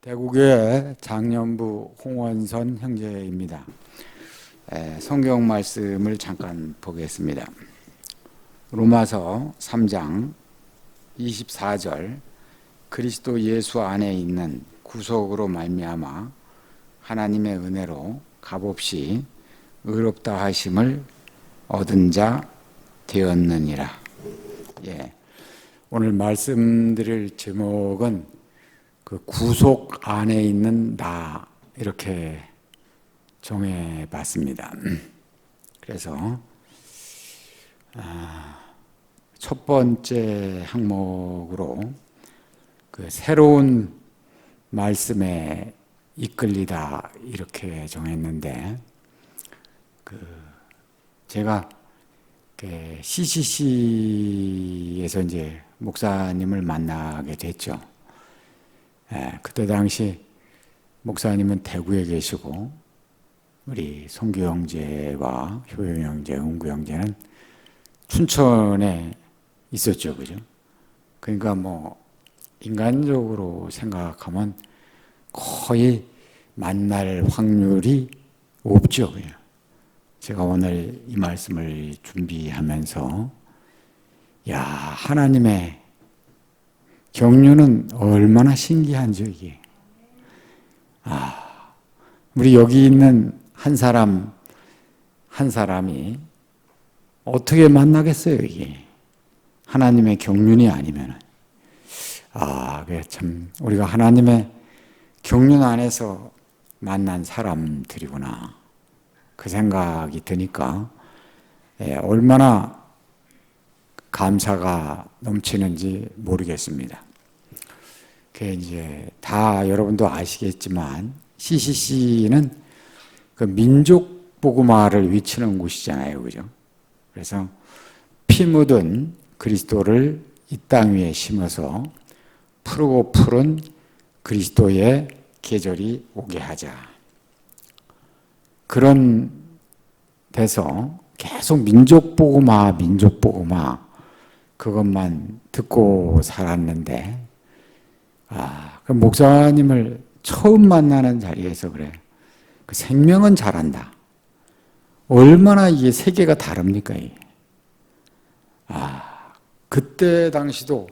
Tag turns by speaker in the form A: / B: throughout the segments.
A: 대구교회 장년부 홍원선 형제입니다. 성경 말씀을 잠깐 보겠습니다. 로마서 3장 24절 그리스도 예수 안에 있는 구속으로 말미암아 하나님의 은혜로 값없이 의롭다 하심을 얻은 자 되었느니라. 오늘 말씀드릴 제목은 그 구속 안에 있는 나 이렇게 정해봤습니다. 그래서 첫 번째 항목으로 그 새로운 말씀에 이끌리다 이렇게 정했는데, 제가 CCC에서 이제 목사님을 만나게 됐죠. 그때 당시 목사님은 대구에 계시고 우리 송교 형제와 효영 형제, 은구 형제는 춘천에 있었죠, 그죠? 그러니까 뭐 인간적으로 생각하면 거의 만날 확률이 없죠, 그냥. 제가 오늘 이 말씀을 준비하면서 하나님의 경륜은 얼마나 신기한지 이게. 우리 여기 있는 한 사람이 어떻게 만나겠어요, 이게. 하나님의 경륜이 아니면은. 그게 참, 우리가 하나님의 경륜 안에서 만난 사람들이구나. 그 생각이 드니까, 얼마나 감사가 넘치는지 모르겠습니다. 그게 이제 다 여러분도 아시겠지만 CCC는 그 민족 복음화를 외치는 곳이잖아요, 그죠? 그래서 피 묻은 그리스도를 이 땅 위에 심어서 푸르고 푸른 그리스도의 계절이 오게 하자. 그런 데서 계속 민족 복음화 그것만 듣고 살았는데, 그 목사님을 처음 만나는 자리에서 그래. 그 생명은 잘한다. 얼마나 이게 세계가 다릅니까, 이게. 그때 당시도,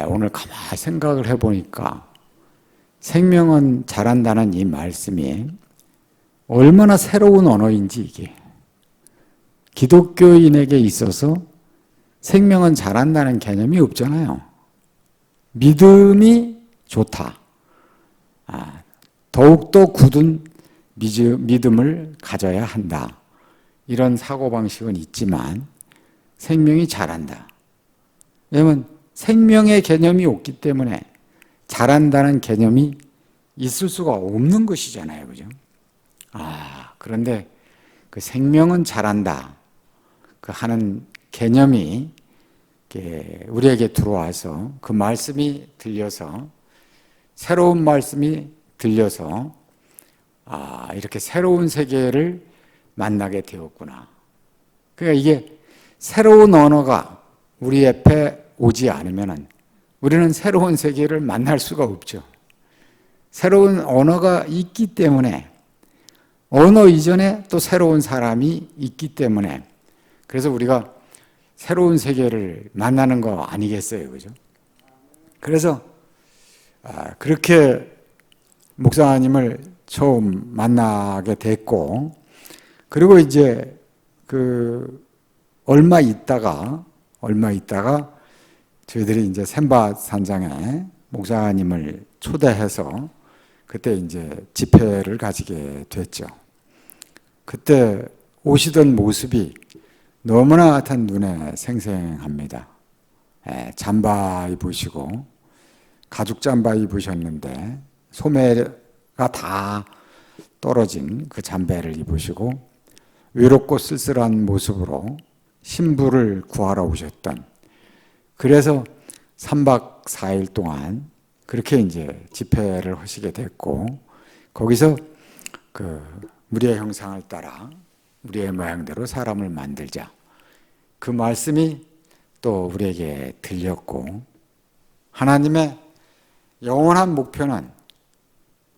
A: 오늘 가만히 생각을 해보니까 생명은 잘한다는 이 말씀이 얼마나 새로운 언어인지 이게. 기독교인에게 있어서 생명은 잘한다는 개념이 없잖아요. 믿음이 좋다. 더욱더 굳은 믿음을 가져야 한다. 이런 사고방식은 있지만 생명이 잘한다. 왜냐하면 생명의 개념이 없기 때문에 잘한다는 개념이 있을 수가 없는 것이잖아요. 그죠? 그런데 그 생명은 잘한다. 그 하는 개념이 우리에게 들어와서 그 말씀이 들려서, 새로운 말씀이 들려서 이렇게 새로운 세계를 만나게 되었구나. 그러니까 이게 새로운 언어가 우리 앞에 오지 않으면 우리는 새로운 세계를 만날 수가 없죠. 새로운 언어가 있기 때문에, 언어 이전에 또 새로운 사람이 있기 때문에, 그래서 우리가 새로운 세계를 만나는 거 아니겠어요, 그죠? 그래서 그렇게 목사님을 처음 만나게 됐고, 그리고 이제 얼마 있다가 저희들이 이제 샘바산장에 목사님을 초대해서 그때 이제 집회를 가지게 됐죠. 그때 오시던 모습이 너무나 하여튼 눈에 생생합니다. 잠바 입으시고, 가죽 잠바 입으셨는데 소매가 다 떨어진 그 잠바를 입으시고, 외롭고 쓸쓸한 모습으로 신부를 구하러 오셨던, 그래서 3박 4일 동안 그렇게 이제 집회를 하시게 됐고, 거기서 우리의 형상을 따라 우리의 모양대로 사람을 만들자. 그 말씀이 또 우리에게 들렸고, 하나님의 영원한 목표는,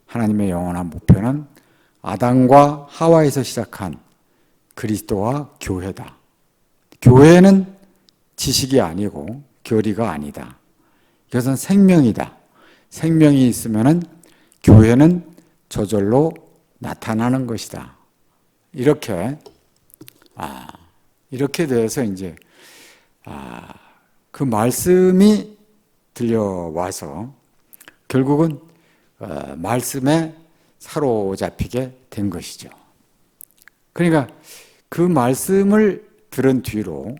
A: 하나님의 영원한 목표는 아담과 하와에서 시작한 그리스도와 교회다. 교회는 지식이 아니고 교리가 아니다. 이것은 생명이다. 생명이 있으면은 교회는 저절로 나타나는 것이다. 이렇게 돼서 이제 그 말씀이 들려와서 결국은 말씀에 사로잡히게 된 것이죠. 그러니까 그 말씀을 들은 뒤로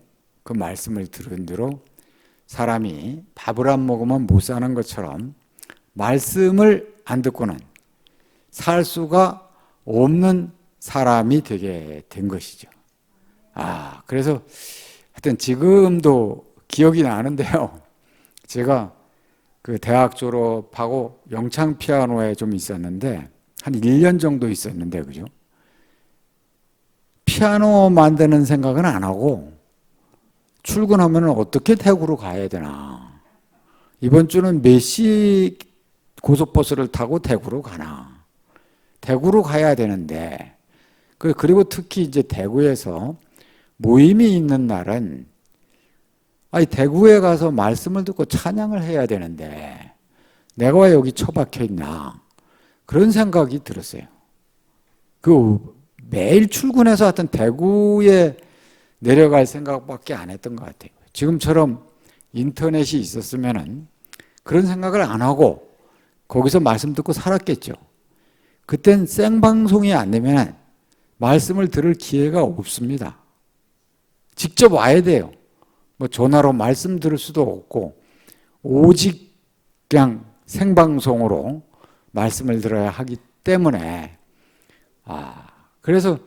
A: 사람이 밥을 안 먹으면 못 사는 것처럼 말씀을 안 듣고는 살 수가 없는 사람이 되게 된 것이죠. 그래서 하여튼 지금도 기억이 나는데요. 제가 그 대학 졸업하고 영창 피아노에 좀 있었는데 한 1년 정도 있었는데, 그죠? 피아노 만드는 생각은 안 하고 출근하면 어떻게 대구로 가야 되나, 이번 주는 몇 시 고속버스를 타고 대구로 가나, 대구로 가야 되는데, 그리고 특히 이제 대구에서 모임이 있는 날은 대구에 가서 말씀을 듣고 찬양을 해야 되는데 내가 왜 여기 처박혀 있나, 그런 생각이 들었어요. 매일 출근해서 하여튼 대구에 내려갈 생각밖에 안 했던 것 같아요. 지금처럼 인터넷이 있었으면은 그런 생각을 안 하고 거기서 말씀 듣고 살았겠죠. 그땐 생방송이 안 되면 말씀을 들을 기회가 없습니다. 직접 와야 돼요. 뭐 전화로 말씀 들을 수도 없고 오직 그냥 생방송으로 말씀을 들어야 하기 때문에 그래서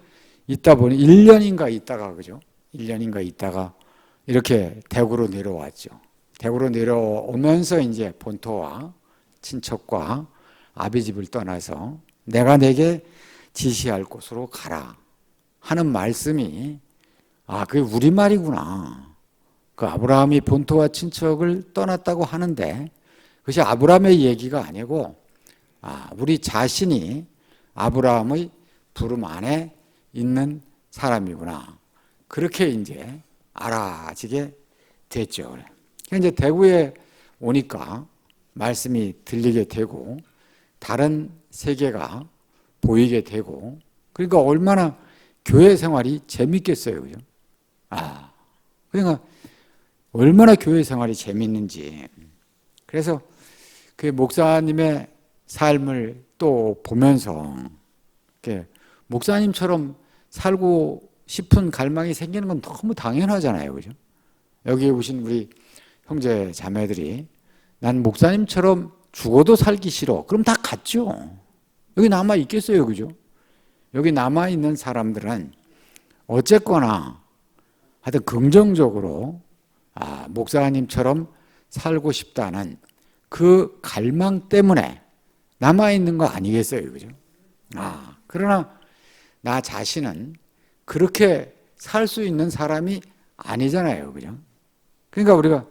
A: 있다 보니 1년인가 있다가, 그죠? 1년인가 있다가 이렇게 대구로 내려왔죠. 대구로 내려오면서 이제 본토와 친척과 아비 집을 떠나서 내가 내게 지시할 곳으로 가라 하는 말씀이 그게 우리말이구나. 그 아브라함이 본토와 친척을 떠났다고 하는데 그것이 아브라함의 얘기가 아니고 우리 자신이 아브라함의 부름 안에 있는 사람이구나. 그렇게 이제 알아지게 됐죠. 이제 대구에 오니까 말씀이 들리게 되고 다른 세계가 보이게 되고, 그러니까 얼마나 교회 생활이 재밌겠어요, 그죠? 그러니까 얼마나 교회 생활이 재밌는지. 그래서 그 목사님의 삶을 또 보면서 목사님처럼 살고 싶은 갈망이 생기는 건 너무 당연하잖아요, 그죠? 여기 오신 우리 형제 자매들이 난 목사님처럼 죽어도 살기 싫어, 그럼 다 갔죠. 여기 남아 있겠어요, 그죠? 여기 남아 있는 사람들은 어쨌거나 하여튼 긍정적으로 목사님처럼 살고 싶다는 그 갈망 때문에 남아 있는 거 아니겠어요, 그죠? 그러나 나 자신은 그렇게 살 수 있는 사람이 아니잖아요, 그죠? 그러니까 우리가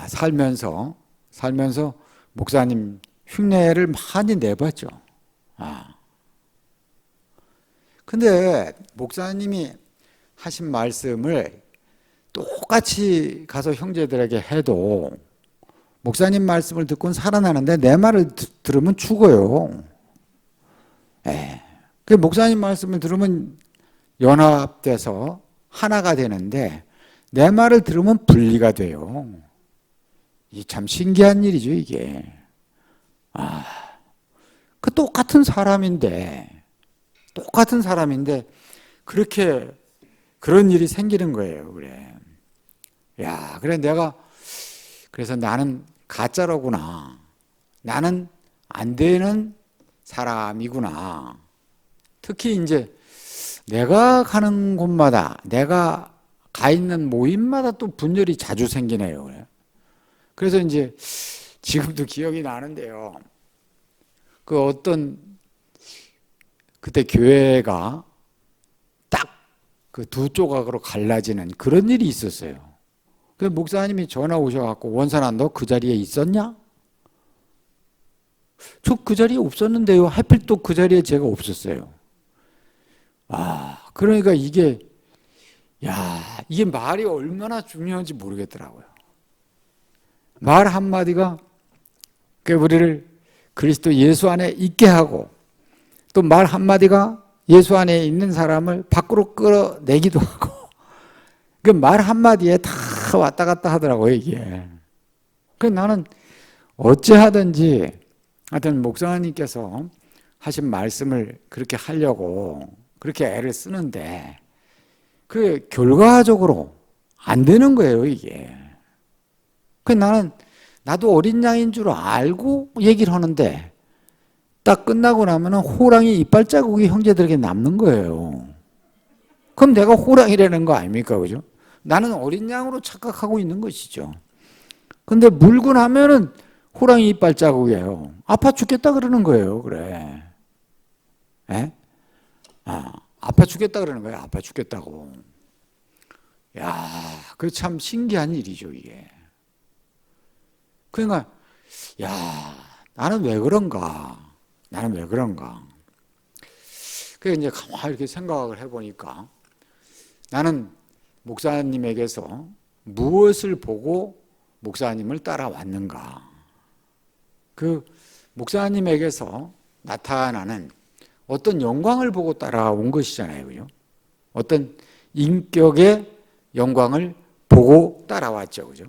A: 살면서 목사님 흉내를 많이 내봤죠. 근데 목사님이 하신 말씀을 똑같이 가서 형제들에게 해도 목사님 말씀을 듣고는 살아나는데 내 말을 들으면 죽어요. 그 목사님 말씀을 들으면 연합돼서 하나가 되는데 내 말을 들으면 분리가 돼요. 이 참 신기한 일이죠, 이게. 그 똑같은 사람인데 그렇게 그런 일이 생기는 거예요. 그래. 그래서 나는 가짜로구나. 나는 안 되는 사람이구나. 특히 이제 내가 가는 곳마다, 내가 가 있는 모임마다 또 분열이 자주 생기네요. 그래. 그래서 이제 지금도 기억이 나는데요. 그 어떤 그때 교회가 딱 그 두 조각으로 갈라지는 그런 일이 있었어요. 그 목사님이 전화 오셔갖고 원산아 너 그 자리에 있었냐? 저 그 자리에 없었는데요. 하필 또 그 자리에 제가 없었어요. 그러니까 이게 말이 얼마나 중요한지 모르겠더라고요. 말 한마디가 우리를 그리스도 예수 안에 있게 하고, 또 말 한마디가 예수 안에 있는 사람을 밖으로 끌어내기도 하고, 그 말 한마디에 다 왔다 갔다 하더라고요, 이게. 그래서 나는 어찌하든지, 하여튼 목사님께서 하신 말씀을 그렇게 하려고 그렇게 애를 쓰는데, 그 결과적으로 안 되는 거예요, 이게. 그래서 나도 어린 양인 줄 알고 얘기를 하는데, 딱 끝나고 나면은 호랑이 이빨 자국이 형제들에게 남는 거예요. 그럼 내가 호랑이라는 거 아닙니까? 그죠? 나는 어린 양으로 착각하고 있는 것이죠. 근데 물고 나면은 호랑이 이빨 자국이에요. 아파 죽겠다 그러는 거예요. 그래. 에? 아파 죽겠다 그러는 거예요. 아파 죽겠다고. 그게 참 신기한 일이죠, 이게. 그러니까, 나는 왜 그런가? 그래서 이제 가만히 이렇게 생각을 해보니까 나는 목사님에게서 무엇을 보고 목사님을 따라왔는가? 그 목사님에게서 나타나는 어떤 영광을 보고 따라온 것이잖아요. 그죠? 어떤 인격의 영광을 보고 따라왔죠. 그죠?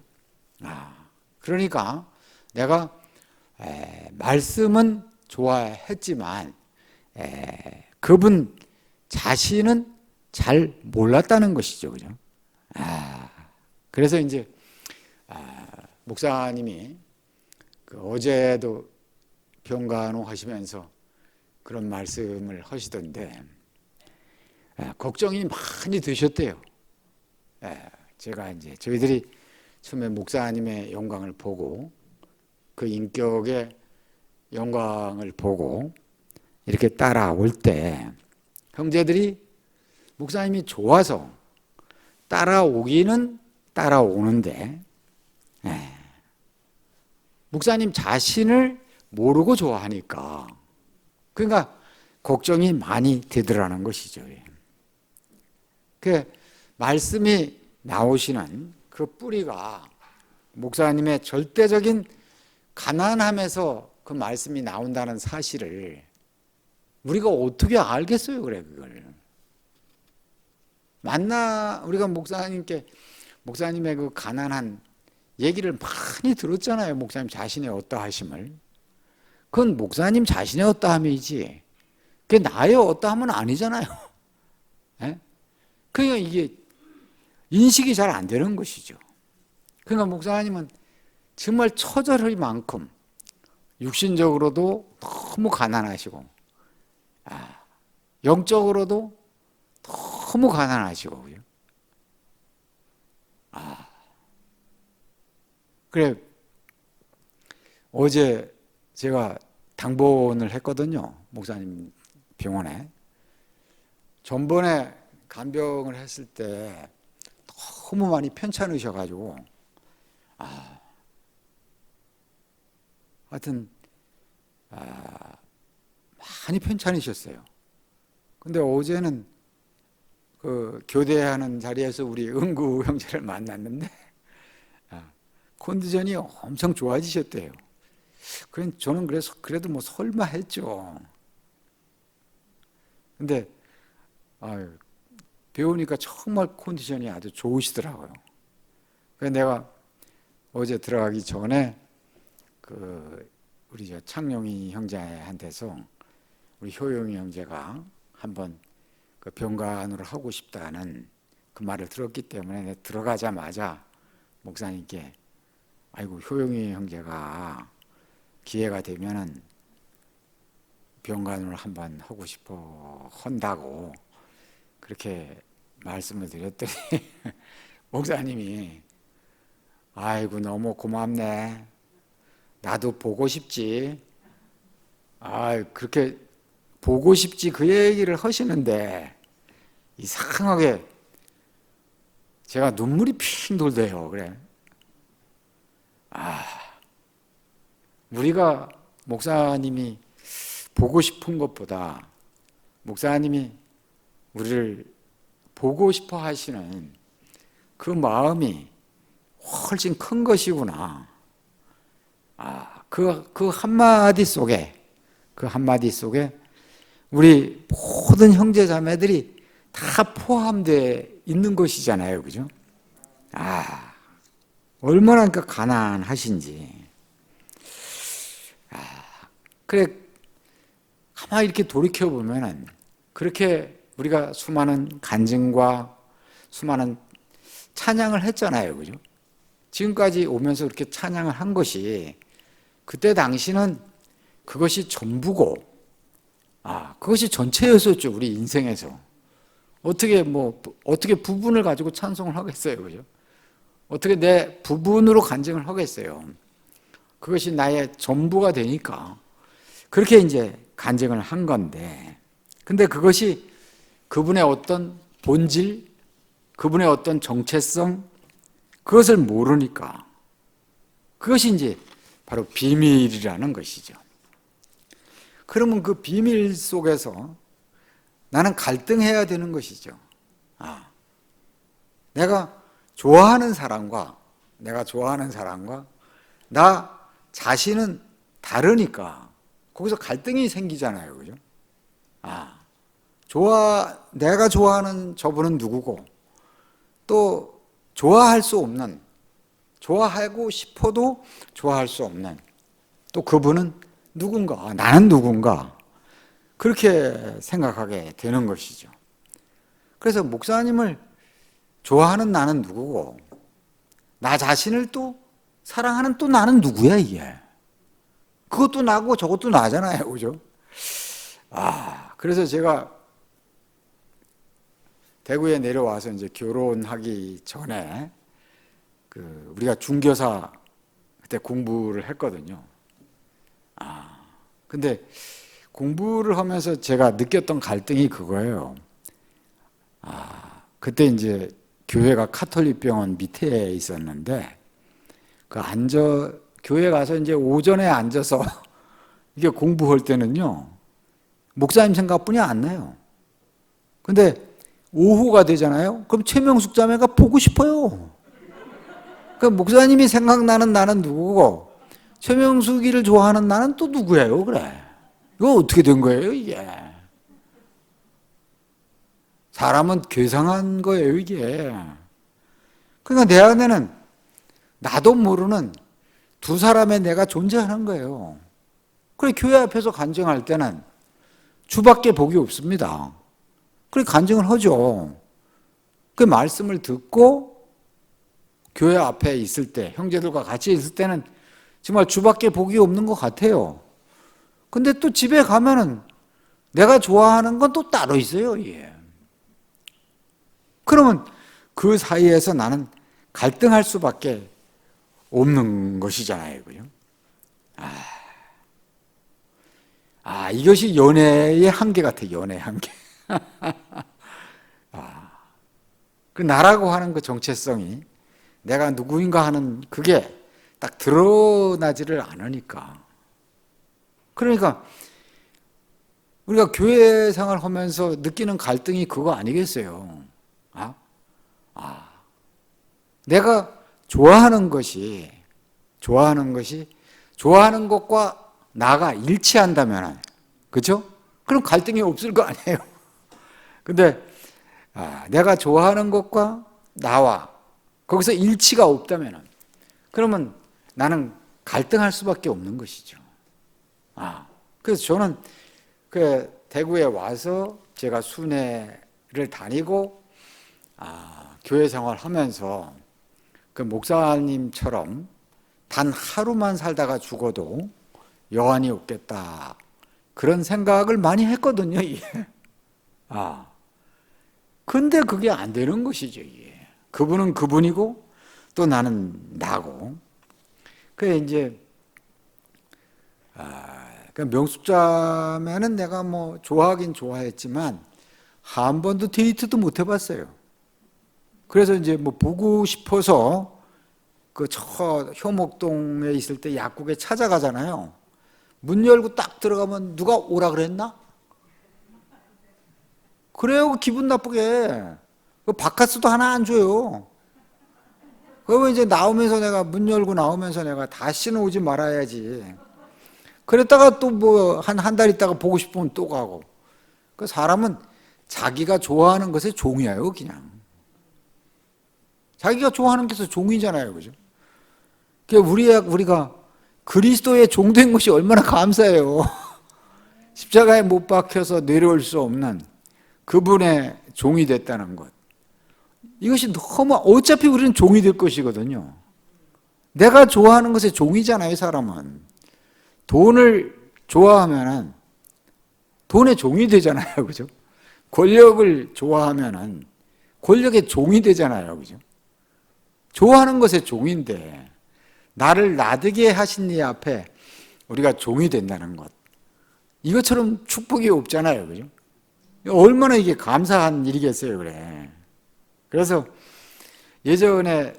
A: 그러니까 내가 말씀은 좋아했지만 그분 자신은 잘 몰랐다는 것이죠. 그죠? 그래서 이제 목사님이 어제도 병간호 하시면서 그런 말씀을 하시던데 걱정이 많이 되셨대요. 제가 이제 저희들이 처음에 목사님의 영광을 보고 그 인격의 영광을 보고 이렇게 따라올 때 형제들이 목사님이 좋아서 따라오기는 따라오는데 목사님 자신을 모르고 좋아하니까 그러니까 걱정이 많이 되더라는 것이죠. 그 말씀이 나오시는 그 뿌리가 목사님의 절대적인 가난함에서 그 말씀이 나온다는 사실을 우리가 어떻게 알겠어요, 그래, 그걸. 우리가 목사님의 그 가난한 얘기를 많이 들었잖아요. 목사님 자신의 어떠하심을. 그건 목사님 자신의 어떠함이지. 그게 나의 어떠함은 아니잖아요. 그러니까 이게 인식이 잘 안 되는 것이죠. 그러니까 목사님은 정말 처절할 만큼 육신적으로도 너무 가난하시고 영적으로도 너무 가난하시고 그래 어제 제가 당번을 했거든요. 목사님 병원에. 전번에 간병을 했을 때 너무 많이 편찮으셔가지고 하여튼 많이 편찮으셨어요. 근데 어제는 그 교대하는 자리에서 우리 은구 형제를 만났는데 컨디션이 엄청 좋아지셨대요. 저는 그래도 뭐 설마 했죠. 근데 배우니까 정말 컨디션이 아주 좋으시더라고요. 그래서 내가 어제 들어가기 전에 우리 창룡이 형제한테서 우리 효용이 형제가 한번 그 병간호를 하고 싶다는 그 말을 들었기 때문에 들어가자마자 목사님께 아이고 효용이 형제가 기회가 되면은 병간호를 한번 하고 싶어 한다고 그렇게 말씀을 드렸더니 목사님이 아이고 너무 고맙네. 나도 보고 싶지. 그렇게 보고 싶지 그 얘기를 하시는데 이상하게 제가 눈물이 핑 돌대요. 그래. 우리가 목사님이 보고 싶은 것보다 목사님이 우리를 보고 싶어 하시는 그 마음이 훨씬 큰 것이구나. 그 한마디 속에, 우리 모든 형제 자매들이 다 포함되어 있는 것이잖아요. 그죠? 얼마나 그 가난하신지. 그래, 가만히 이렇게 돌이켜보면은 그렇게 우리가 수많은 간증과 수많은 찬양을 했잖아요. 그죠? 지금까지 오면서 그렇게 찬양을 한 것이 그때 당시는 그것이 전부고, 그것이 전체였었죠. 우리 인생에서. 어떻게 부분을 가지고 찬송을 하겠어요. 그죠? 어떻게 내 부분으로 간증을 하겠어요. 그것이 나의 전부가 되니까. 그렇게 이제 간증을 한 건데, 근데 그것이 그분의 어떤 본질, 그분의 어떤 정체성, 그것을 모르니까 그것이 이제 바로 비밀이라는 것이죠. 그러면 그 비밀 속에서 나는 갈등해야 되는 것이죠. 내가 좋아하는 사람과 나 자신은 다르니까 거기서 갈등이 생기잖아요. 그죠? 내가 좋아하는 저분은 누구고, 또 좋아할 수 없는, 좋아하고 싶어도 좋아할 수 없는 또 그분은 누군가, 나는 누군가, 그렇게 생각하게 되는 것이죠. 그래서 목사님을 좋아하는 나는 누구고, 나 자신을 또 사랑하는 또 나는 누구야, 이게. 그것도 나고 저것도 나잖아요. 그죠? 그래서 제가 대구에 내려와서 이제 결혼하기 전에 우리가 중교사 그때 공부를 했거든요. 근데 공부를 하면서 제가 느꼈던 갈등이 그거예요. 그때 이제 교회가 카톨릭 병원 밑에 있었는데, 교회 가서 이제 오전에 앉아서 이게 공부할 때는요, 목사님 생각뿐이 안 나요. 근데 오후가 되잖아요? 그럼 최명숙 자매가 보고 싶어요. 그 목사님이 생각나는 나는 누구고, 최명숙이를 좋아하는 나는 또 누구예요, 그래? 이거 어떻게 된 거예요, 이게? 사람은 괴상한 거예요, 이게. 그러니까 내 안에는 나도 모르는 두 사람의 내가 존재하는 거예요. 그래, 교회 앞에서 간증할 때는 주밖에 복이 없습니다. 그래, 간증을 하죠. 그 말씀을 듣고 교회 앞에 있을 때, 형제들과 같이 있을 때는 정말 주밖에 복이 없는 것 같아요. 근데 또 집에 가면은 내가 좋아하는 건 또 따로 있어요, 예. 그러면 그 사이에서 나는 갈등할 수밖에 없는 것이잖아요, 그죠? 이것이 연애의 한계 같아요, 연애의 한계. 그 나라고 하는 그 정체성이 내가 누구인가 하는 그게 딱 드러나지를 않으니까. 그러니까 우리가 교회 생활 하면서 느끼는 갈등이 그거 아니겠어요? 내가 좋아하는 것과 나가 일치한다면, 그렇죠? 그럼 갈등이 없을 거 아니에요. 근데 내가 좋아하는 것과 나와 거기서 일치가 없다면, 그러면 나는 갈등할 수밖에 없는 것이죠. 그래서 저는 대구에 와서 제가 순회를 다니고 교회 생활하면서 그 목사님처럼 단 하루만 살다가 죽어도 여한이 없겠다, 그런 생각을 많이 했거든요. 근데 그게 안 되는 것이죠. 그분은 그분이고 또 나는 나고. 그래 이제 명숙자매는 내가 뭐 좋아하긴 좋아했지만 한 번도 데이트도 못 해봤어요. 그래서 이제 뭐 보고 싶어서 그 효목동에 있을 때 약국에 찾아가잖아요. 문 열고 딱 들어가면 누가 오라 그랬나? 그래요. 기분 나쁘게. 바카스도 하나 안 줘요. 그러면 이제 나오면서 내가 문 열고 나오면서 내가 다시는 오지 말아야지. 그랬다가 또 뭐 한 달 있다가 보고 싶으면 또 가고. 그 사람은 자기가 좋아하는 것에 종이에요, 그냥. 자기가 좋아하는 것에 종이잖아요, 그죠? 우리가 그리스도의 종된 것이 얼마나 감사해요. 십자가에 못 박혀서 내려올 수 없는 그분의 종이 됐다는 것. 이것이 너무, 어차피 우리는 종이 될 것이거든요. 내가 좋아하는 것에 종이잖아요, 사람은. 돈을 좋아하면은 돈의 종이 되잖아요, 그죠? 권력을 좋아하면은 권력의 종이 되잖아요, 그죠? 좋아하는 것의 종인데, 나를 나되게 하신 이 앞에 우리가 종이 된다는 것. 이것처럼 축복이 없잖아요, 그죠? 얼마나 이게 감사한 일이겠어요, 그래. 그래서 예전에도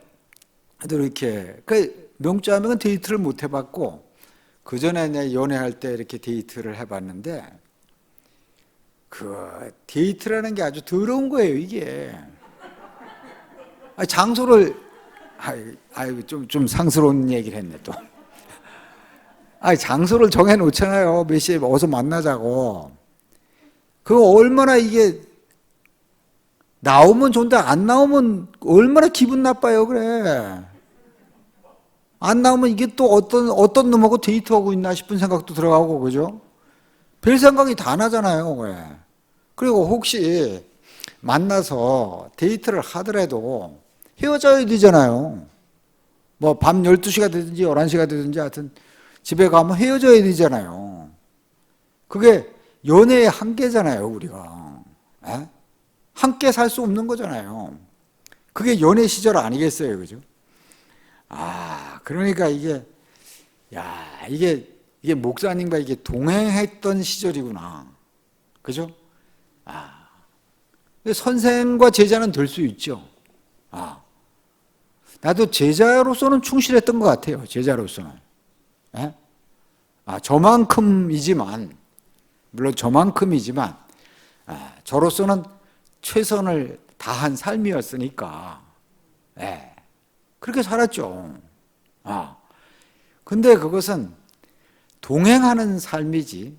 A: 이렇게, 명자명은 데이트를 못 해봤고, 그 전에 연애할 때 이렇게 데이트를 해봤는데, 그 데이트라는 게 아주 더러운 거예요, 이게. 장소를, 좀 상스러운 얘기를 했네, 또. 장소를 정해놓잖아요. 몇 시에 어서 만나자고. 그거 얼마나 이게, 나오면 좋은데 안 나오면 얼마나 기분 나빠요, 그래. 안 나오면 이게 또 어떤 놈하고 데이트하고 있나 싶은 생각도 들어가고, 그죠? 별 생각이 다 나잖아요, 그래. 그리고 혹시 만나서 데이트를 하더라도 헤어져야 되잖아요. 뭐 밤 12시가 되든지 11시가 되든지 하여튼 집에 가면 헤어져야 되잖아요. 그게 연애의 한계잖아요, 우리가. 에? 함께 살 수 없는 거잖아요. 그게 연애 시절 아니겠어요, 그죠? 그러니까 이게 목사님과 이게 동행했던 시절이구나. 그죠? 선생과 제자는 될 수 있죠. 나도 제자로서는 충실했던 것 같아요, 제자로서는. 예? 저만큼이지만, 물론 저만큼이지만, 저로서는 최선을 다한 삶이었으니까, 예. 그렇게 살았죠. 근데 그것은 동행하는 삶이지,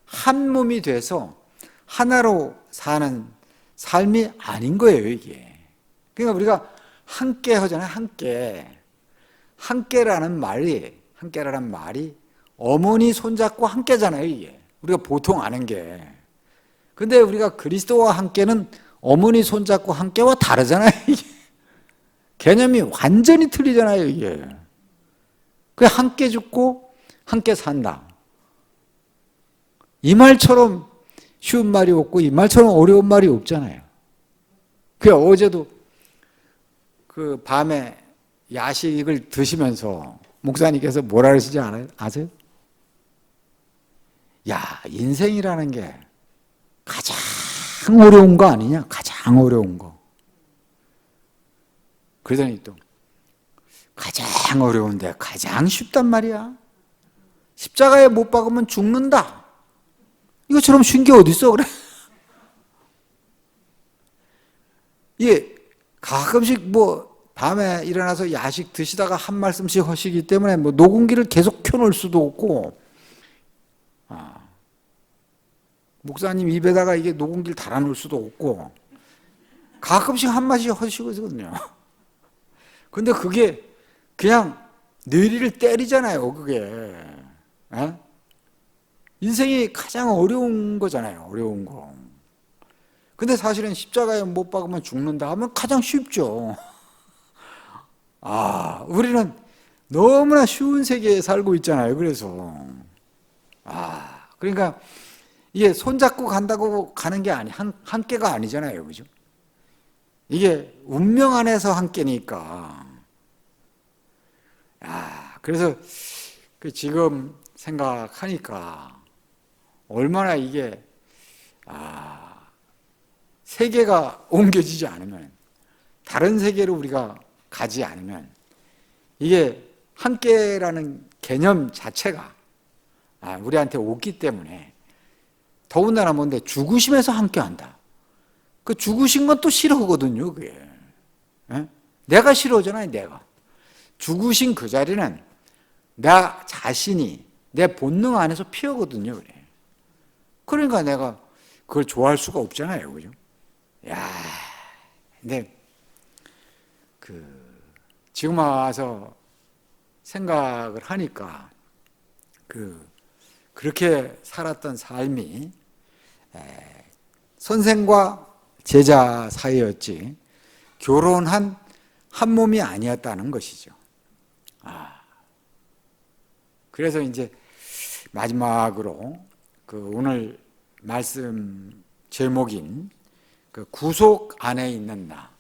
A: 한 몸이 돼서 하나로 사는 삶이 아닌 거예요, 이게. 그러니까 우리가 함께 하잖아요, 함께. 함께라는 말이 어머니 손잡고 함께잖아요, 이게. 우리가 보통 아는 게. 근데 우리가 그리스도와 함께는 어머니 손잡고 함께와 다르잖아요, 이게. 개념이 완전히 틀리잖아요, 이게. 그 함께 죽고 함께 산다. 이 말처럼 쉬운 말이 없고 이 말처럼 어려운 말이 없잖아요. 어제도 그 밤에 야식을 드시면서 목사님께서 뭐라 그러시지 아세요? 인생이라는 게 가장 어려운 거 아니냐? 가장 어려운 거. 그러더니 또 가장 어려운데 가장 쉽단 말이야. 십자가에 못 박으면 죽는다. 이것처럼 쉬운 게 어디 있어, 그래? 가끔씩 밤에 일어나서 야식 드시다가 한 말씀씩 하시기 때문에 녹음기를 계속 켜놓을 수도 없고, 목사님 입에다가 이게 녹음기를 달아놓을 수도 없고, 가끔씩 한 마디씩 하시거든요. 근데 그게 그냥 뇌리를 때리잖아요, 그게. 에? 인생이 가장 어려운 거잖아요, 어려운 거. 근데 사실은 십자가에 못 박으면 죽는다 하면 가장 쉽죠. 우리는 너무나 쉬운 세계에 살고 있잖아요, 그래서. 그러니까 이게 손잡고 간다고 가는 게 함께가 아니잖아요, 그죠? 이게 운명 안에서 함께니까. 그래서 지금 생각하니까 얼마나 이게 세계가 옮겨지지 않으면, 다른 세계로 우리가 가지 않으면 이게 함께라는 개념 자체가 우리한테 오기 때문에 더군다나 뭔데 죽으심에서 함께한다. 그 죽으신 건 또 싫어하거든요. 그게. 내가 싫어하잖아요. 내가. 죽으신 그 자리는 나 자신이 내 본능 안에서 피하거든요. 그래. 그러니까 내가 그걸 좋아할 수가 없잖아요. 그죠? 야, 근데 지금 와서 생각을 하니까 그렇게 살았던 삶이 선생과 제자 사이였지 결혼한 한 몸이 아니었다는 것이죠. 그래서 이제 마지막으로 오늘 말씀 제목인 구속 안에 있는 나,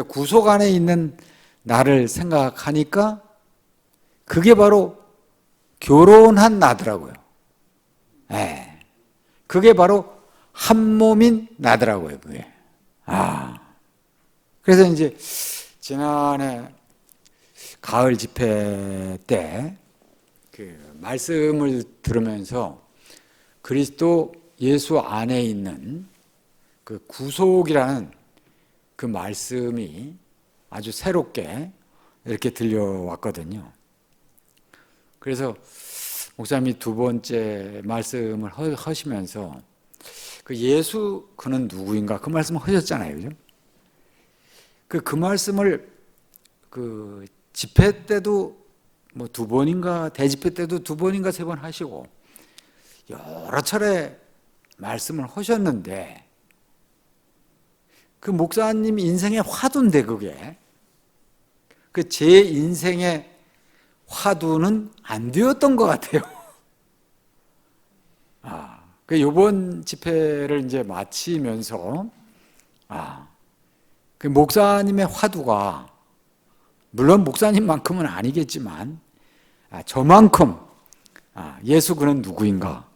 A: 구속 안에 있는 나를 생각하니까 그게 바로 결혼한 나더라고요. 그게 바로 한 몸인 나더라고요. 그게. 그래서 이제 지난해 가을 집회 때 말씀을 들으면서 그리스도 예수 안에 있는 구속이라는 그 말씀이 아주 새롭게 이렇게 들려왔거든요. 그래서 목사님이 두 번째 말씀을 하시면서 예수 그는 누구인가 그 말씀을 하셨잖아요. 그죠? 그 말씀을 집회 때도 뭐 두 번인가 대집회 때도 두 번인가 세 번 하시고 여러 차례 말씀을 하셨는데 그 목사님 인생의 화두인데 그게 제 인생의 화두는 안 되었던 것 같아요. 이번 집회를 이제 마치면서 그 목사님의 화두가 물론 목사님만큼은 아니겠지만 저만큼 예수 그는 누구인가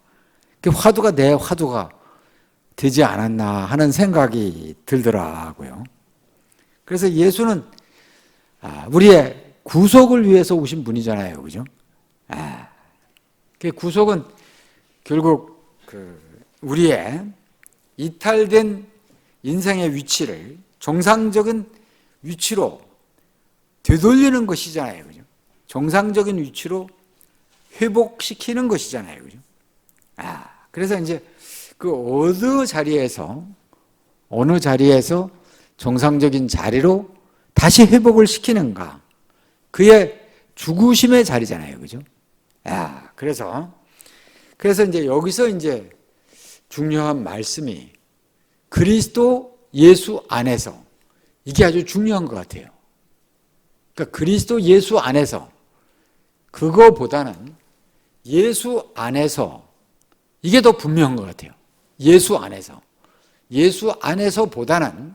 A: 그 화두가 내 화두가 되지 않았나 하는 생각이 들더라고요. 그래서 예수는 우리의 구속을 위해서 오신 분이잖아요. 그죠? 그 구속은 결국 우리의 이탈된 인생의 위치를 정상적인 위치로 되돌리는 것이잖아요. 그죠? 정상적인 위치로 회복시키는 것이잖아요. 그죠? 그래서 이제 어느 자리에서 정상적인 자리로 다시 회복을 시키는가. 그의 죽으심의 자리잖아요. 그죠? 그래서 이제 여기서 이제 중요한 말씀이 그리스도 예수 안에서 이게 아주 중요한 것 같아요. 그러니까 그리스도 예수 안에서 그거보다는 예수 안에서 이게 더 분명한 것 같아요. 예수 안에서보다는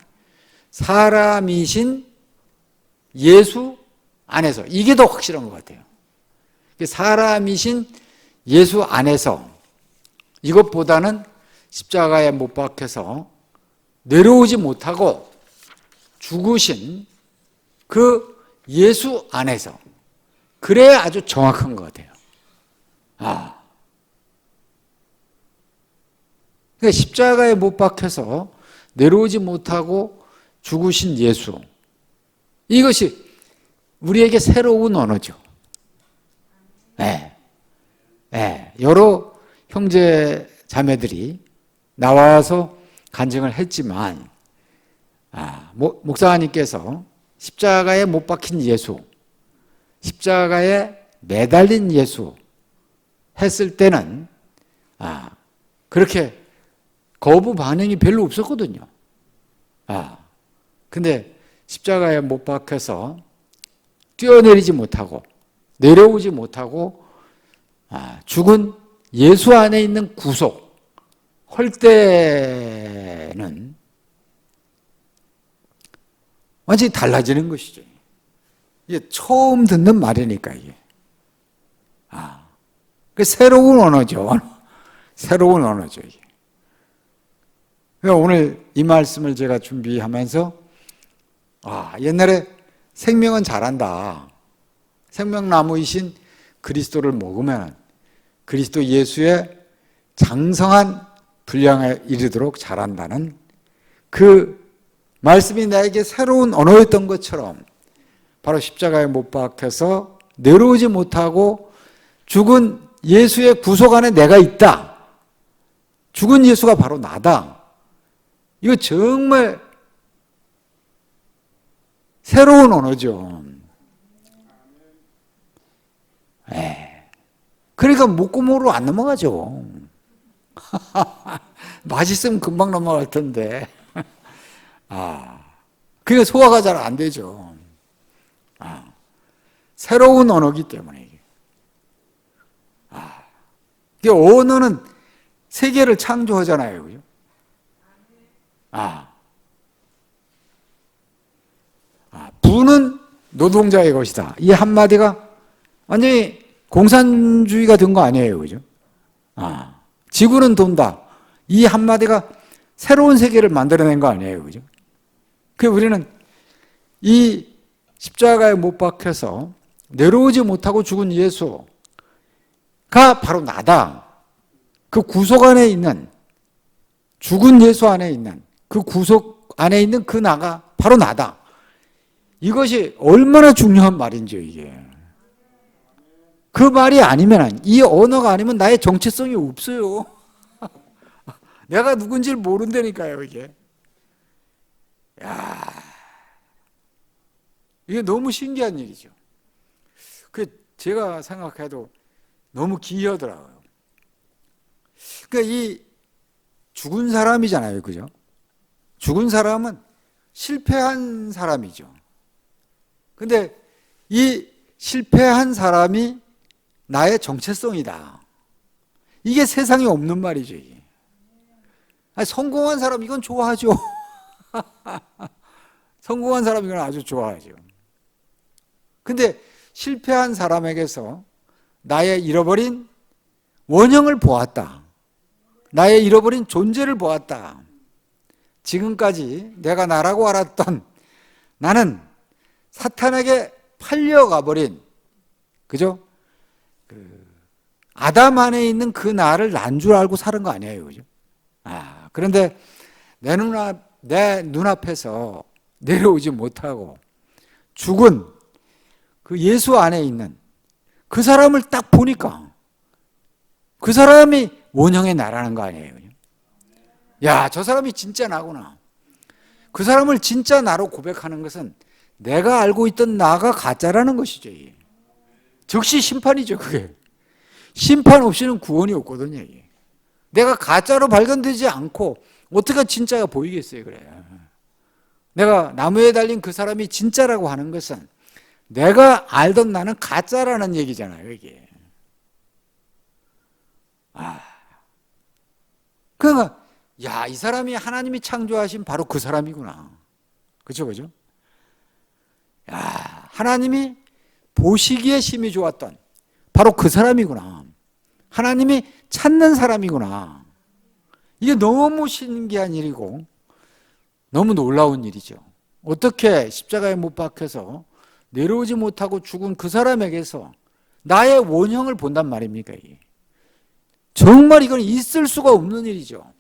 A: 사람이신 예수 안에서 이게 더 확실한 것 같아요. 사람이신 예수 안에서 이것보다는 십자가에 못 박혀서 내려오지 못하고 죽으신 그 예수 안에서 그래야 아주 정확한 것 같아요. 그러니까 십자가에 못 박혀서 내려오지 못하고 죽으신 예수 이것이 우리에게 새로운 언어죠. 여러 형제 자매들이 나와서 간증을 했지만 목사님께서 십자가에 못 박힌 예수, 십자가에 매달린 예수 했을 때는 그렇게 거부 반응이 별로 없었거든요. 근데 십자가에 못 박혀서 뛰어내리지 못하고 내려오지 못하고 죽은 예수 안에 있는 구속 할 때는 완전히 달라지는 것이죠. 이게 처음 듣는 말이니까 이게. 새로운 언어죠. 새로운 언어죠 이게. 오늘 이 말씀을 제가 준비하면서 옛날에 생명은 잘한다. 생명나무이신 그리스도를 먹으면 그리스도 예수의 장성한 분량에 이르도록 자란다는 그 말씀이 나에게 새로운 언어였던 것처럼 바로 십자가에 못 박혀서 내려오지 못하고 죽은 예수의 구속 안에 내가 있다. 죽은 예수가 바로 나다. 이거 정말 새로운 언어죠. 그러니까 목구멍으로 안 넘어가죠. 맛있으면 금방 넘어갈 텐데. 그게 소화가 잘 안 되죠. 새로운 언어기 때문에 이게. 이게 언어는 세계를 창조하잖아요, 그죠? 부는 노동자의 것이다. 이 한마디가 완전히 공산주의가 된 거 아니에요, 그죠? 지구는 돈다. 이 한마디가 새로운 세계를 만들어낸 거 아니에요, 그죠? 그 우리는 이 십자가에 못 박혀서 내려오지 못하고 죽은 예수가 바로 나다. 그 구속 안에 있는, 죽은 예수 안에 있는, 그 구속 안에 있는 그 나가 바로 나다. 이것이 얼마나 중요한 말인지요, 이게. 그 말이 아니면, 이 언어가 아니면 나의 정체성이 없어요. 내가 누군지를 모른다니까요, 이게. 이게 너무 신기한 일이죠. 제가 생각해도 너무 기이하더라고요. 그러니까 이 죽은 사람이잖아요, 그죠? 죽은 사람은 실패한 사람이죠. 근데 이 실패한 사람이 나의 정체성이다. 이게 세상에 없는 말이죠, 이게. 성공한 사람 이건 좋아하죠. 성공한 사람 이건 아주 좋아하죠. 근데 실패한 사람에게서 나의 잃어버린 원형을 보았다. 나의 잃어버린 존재를 보았다. 지금까지 내가 나라고 알았던 나는 사탄에게 팔려가 버린, 그죠? 아담 안에 있는 그 나를 난 줄 알고 사는 거 아니에요, 그죠? 그런데 내 눈앞에서 내려오지 못하고 죽은 그 예수 안에 있는 그 사람을 딱 보니까 그 사람이 원형의 나라는 거 아니에요. 야, 저 사람이 진짜 나구나. 그 사람을 진짜 나로 고백하는 것은 내가 알고 있던 나가 가짜라는 것이죠. 이게. 즉시 심판이죠, 그게. 심판 없이는 구원이 없거든요. 이게. 내가 가짜로 발견되지 않고 어떻게 진짜가 보이겠어요, 그래. 내가 나무에 달린 그 사람이 진짜라고 하는 것은 내가 알던 나는 가짜라는 얘기잖아요, 이게. 그러니까, 야, 이 사람이 하나님이 창조하신 바로 그 사람이구나. 그죠, 그죠? 야, 하나님이 보시기에 심히 좋았던 바로 그 사람이구나. 하나님이 찾는 사람이구나. 이게 너무 신기한 일이고 너무 놀라운 일이죠. 어떻게 십자가에 못 박혀서 내려오지 못하고 죽은 그 사람에게서 나의 원형을 본단 말입니까? 이게. 정말 이건 있을 수가 없는 일이죠.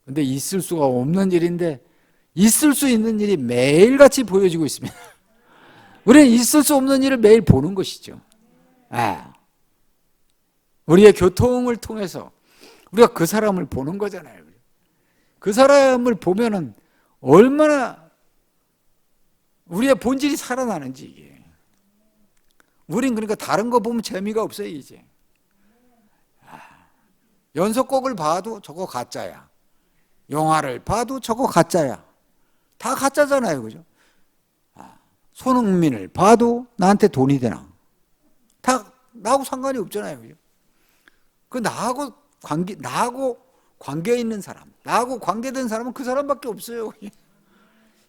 A: 근데 있을 수가 없는 일인데 있을 수 있는 일이 매일같이 보여지고 있습니다. 우리는 있을 수 없는 일을 매일 보는 것이죠. 우리의 교통을 통해서 우리가 그 사람을 보는 거잖아요. 그 사람을 보면은 얼마나 우리의 본질이 살아나는지 이게. 우린 그러니까 다른 거 보면 재미가 없어요, 이제. 연속곡을 봐도 저거 가짜야. 영화를 봐도 저거 가짜야. 다 가짜잖아요, 그죠? 손흥민을 봐도 나한테 돈이 되나? 다 나하고 상관이 없잖아요, 그죠? 그 나하고 관계 있는 사람, 나하고 관계된 사람은 그 사람밖에 없어요.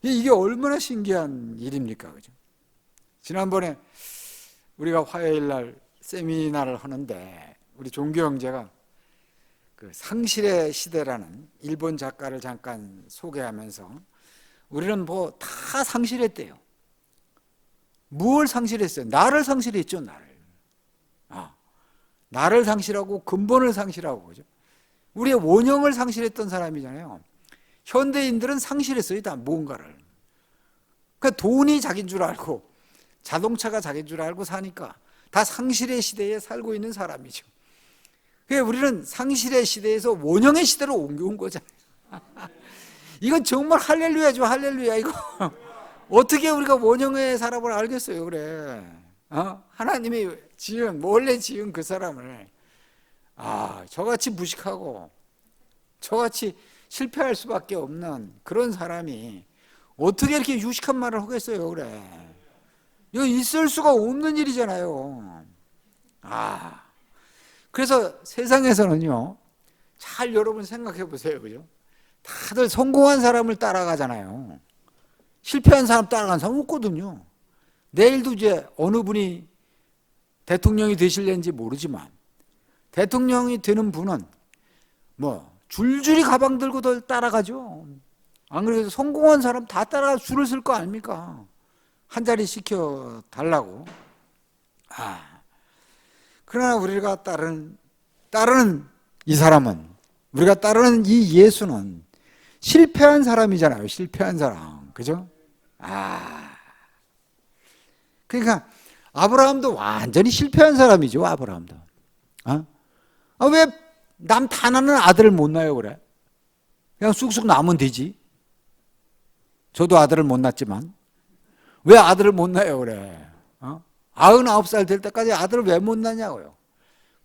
A: 이게 얼마나 신기한 일입니까, 그죠? 지난번에 우리가 화요일 날 세미나를 하는데 우리 종교 형제가 그 상실의 시대라는 일본 작가를 잠깐 소개하면서 우리는 뭐 다 상실했대요. 무엇을 상실했어요? 나를 상실했죠, 나를. 나를 상실하고 근본을 상실하고, 그죠? 우리의 원형을 상실했던 사람이잖아요. 현대인들은 상실했어요, 다 무언가를. 그러니까 돈이 자기인 줄 알고 자동차가 자기인 줄 알고 사니까 다 상실의 시대에 살고 있는 사람이죠. 그러니까 우리는 상실의 시대에서 원형의 시대로 옮겨온 거잖아요. 이건 정말 할렐루야죠, 할렐루야. 이거 어떻게 우리가 원형의 사람을 알겠어요, 그래? 하나님이 원래 지은 그 사람을 저같이 무식하고 저같이 실패할 수밖에 없는 그런 사람이 어떻게 이렇게 유식한 말을 하겠어요, 그래? 이거 있을 수가 없는 일이잖아요. 그래서 세상에서는요, 잘 여러분 생각해 보세요, 그죠? 다들 성공한 사람을 따라가잖아요. 실패한 사람 따라가는 사람 없거든요. 내일도 이제 어느 분이 대통령이 되실는지 모르지만 대통령이 되는 분은 뭐 줄줄이 가방 들고 따라가죠. 안 그래도 성공한 사람 다 따라가 줄을 쓸 거 아닙니까? 한 자리 시켜 달라고. 그러나 우리가 따르는 이 사람은, 우리가 따르는 이 예수는 실패한 사람이잖아요. 실패한 사람, 그죠? 그러니까 아브라함도 완전히 실패한 사람이죠. 아브라함도. 왜 남 다 낳는 아들을 못 낳아요, 그래? 그냥 쑥쑥 낳으면 되지. 저도 아들을 못 낳았지만 왜 아들을 못 낳아요, 그래? 99살 될 때까지 아들을 왜 못 낳냐고요.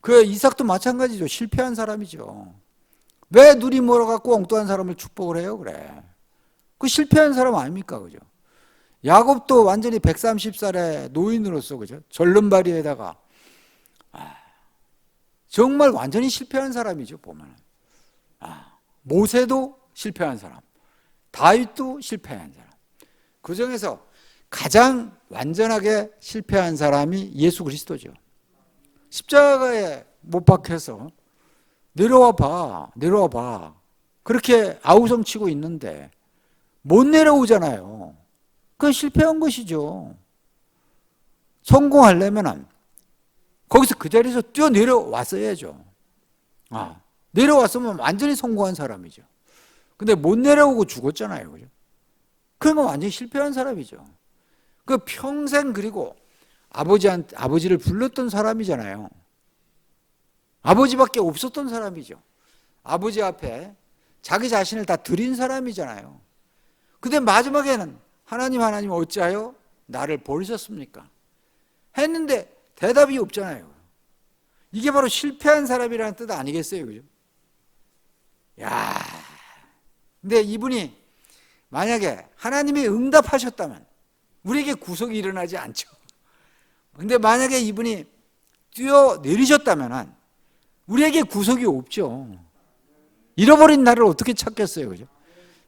A: 그 이삭도 마찬가지죠. 실패한 사람이죠. 왜 눈이 멀어갖고 엉뚱한 사람을 축복을 해요, 그래? 그 실패한 사람 아닙니까, 그죠? 야곱도 완전히 130살의 노인으로서, 그죠? 절름발이에다가 정말 완전히 실패한 사람이죠, 보면. 모세도 실패한 사람, 다윗도 실패한 사람. 그 중에서 가장 완전하게 실패한 사람이 예수 그리스도죠. 십자가에 못 박혀서 내려와 봐. 그렇게 아우성치고 있는데 못 내려오잖아요. 그건 실패한 것이죠. 성공하려면 거기서 그 자리에서 뛰어내려왔어야죠. 내려왔으면 완전히 성공한 사람이죠. 근데 못 내려오고 죽었잖아요, 그죠? 그러니까 완전히 실패한 사람이죠. 그 평생 그리고 아버지를 불렀던 사람이잖아요. 아버지밖에 없었던 사람이죠. 아버지 앞에 자기 자신을 다 드린 사람이잖아요. 근데 마지막에는 하나님 어찌하여 나를 버리셨습니까? 했는데 대답이 없잖아요. 이게 바로 실패한 사람이라는 뜻 아니겠어요, 그죠? 근데 이분이 만약에 하나님이 응답하셨다면 우리에게 구속이 일어나지 않죠. 근데 만약에 이분이 뛰어내리셨다면 우리에게 구속이 없죠. 잃어버린 나를 어떻게 찾겠어요, 그죠?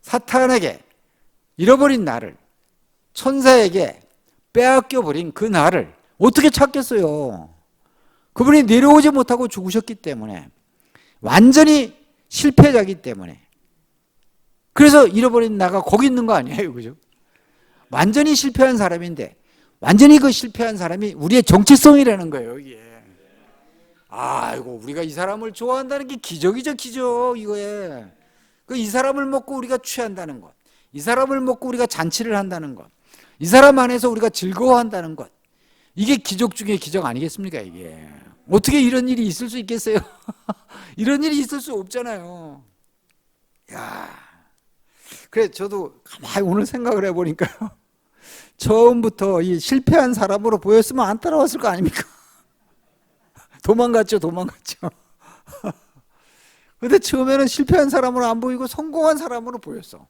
A: 사탄에게 잃어버린 나를, 천사에게 빼앗겨버린 그 나를 어떻게 찾겠어요? 그분이 내려오지 못하고 죽으셨기 때문에, 완전히 실패자이기 때문에. 그래서 잃어버린 나가 거기 있는 거 아니에요, 그죠? 완전히 실패한 사람인데 완전히 그 실패한 사람이 우리의 정체성이라는 거예요, 이게. 우리가 이 사람을 좋아한다는 게 기적이죠, 기적. 이거에 이 사람을 먹고 우리가 취한다는 것, 이 사람을 먹고 우리가 잔치를 한다는 것, 이 사람 안에서 우리가 즐거워한다는 것, 이게 기적 중에 기적 아니겠습니까? 이게 어떻게 이런 일이 있을 수 있겠어요? 이런 일이 있을 수 없잖아요. 그래, 저도 가만히 오늘 생각을 해보니까요, 처음부터 이 실패한 사람으로 보였으면 안 따라왔을 거 아닙니까? 도망갔죠. 근데 처음에는 실패한 사람으로 안 보이고 성공한 사람으로 보였어.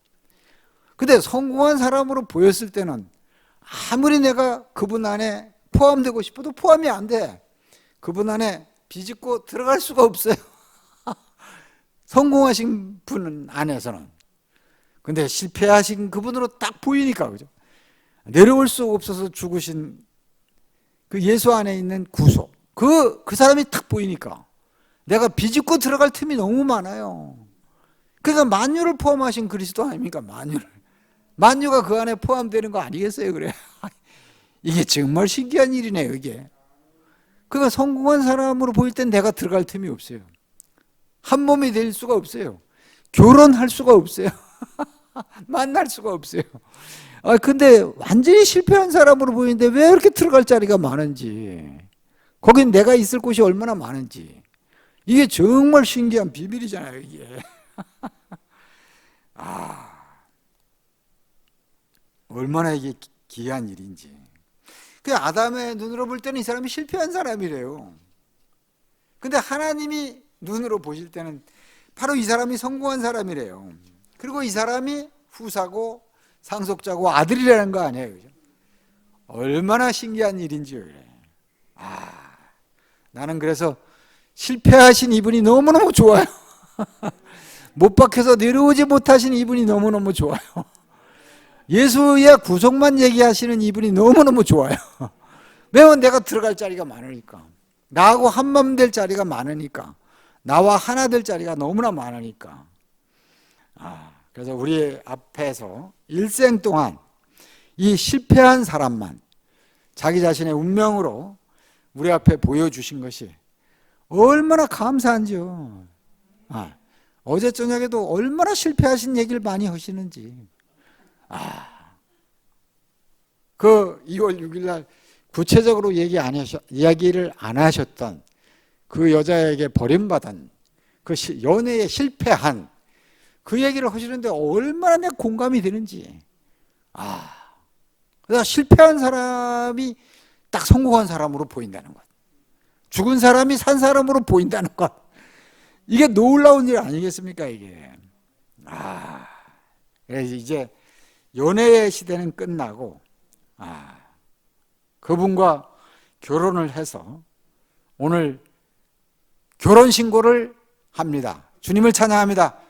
A: 근데 성공한 사람으로 보였을 때는 아무리 내가 그분 안에 포함되고 싶어도 포함이 안 돼. 그분 안에 비집고 들어갈 수가 없어요. 성공하신 분 안에서는. 근데 실패하신 그분으로 딱 보이니까, 그죠? 내려올 수 없어서 죽으신 그 예수 안에 있는 구속, 그 사람이 딱 보이니까 내가 비집고 들어갈 틈이 너무 많아요. 그러니까 만유를 포함하신 그리스도 아닙니까? 만유가 그 안에 포함되는 거 아니겠어요? 그래. 이게 정말 신기한 일이네요, 이게. 그러니까 성공한 사람으로 보일 땐 내가 들어갈 틈이 없어요. 한 몸이 될 수가 없어요. 결혼할 수가 없어요. 만날 수가 없어요. 근데 완전히 실패한 사람으로 보이는데 왜 이렇게 들어갈 자리가 많은지, 거긴 내가 있을 곳이 얼마나 많은지, 이게 정말 신기한 비밀이잖아요, 이게. 얼마나 이게 귀한 일인지. 그 아담의 눈으로 볼 때는 이 사람이 실패한 사람이래요. 근데 하나님이 눈으로 보실 때는 바로 이 사람이 성공한 사람이래요. 그리고 이 사람이 후사고 상속자고 아들이라는 거 아니에요, 그죠? 얼마나 신기한 일인지요. 나는 그래서 실패하신 이분이 너무너무 좋아요. 못 박혀서 내려오지 못하신 이분이 너무너무 좋아요. 예수의 구속만 얘기하시는 이분이 너무너무 좋아요. 왜냐면 내가 들어갈 자리가 많으니까, 나하고 한맘 될 자리가 많으니까, 나와 하나 될 자리가 너무나 많으니까. 그래서 우리 앞에서 일생 동안 이 실패한 사람만 자기 자신의 운명으로 우리 앞에 보여주신 것이 얼마나 감사한지요. 어제 저녁에도 얼마나 실패하신 얘기를 많이 하시는지. 그 2월 6일 날 구체적으로 이야기를 안 하셨던 그 여자에게 버림받은 그 연애에 실패한 그 얘기를 하시는데 얼마나 내가 공감이 되는지. 그래서 실패한 사람이 딱 성공한 사람으로 보인다는 것, 죽은 사람이 산 사람으로 보인다는 것, 이게 놀라운 일 아니겠습니까, 이게. 그래서 이제 연애의 시대는 끝나고 그분과 결혼을 해서 오늘 결혼신고를 합니다. 주님을 찬양합니다.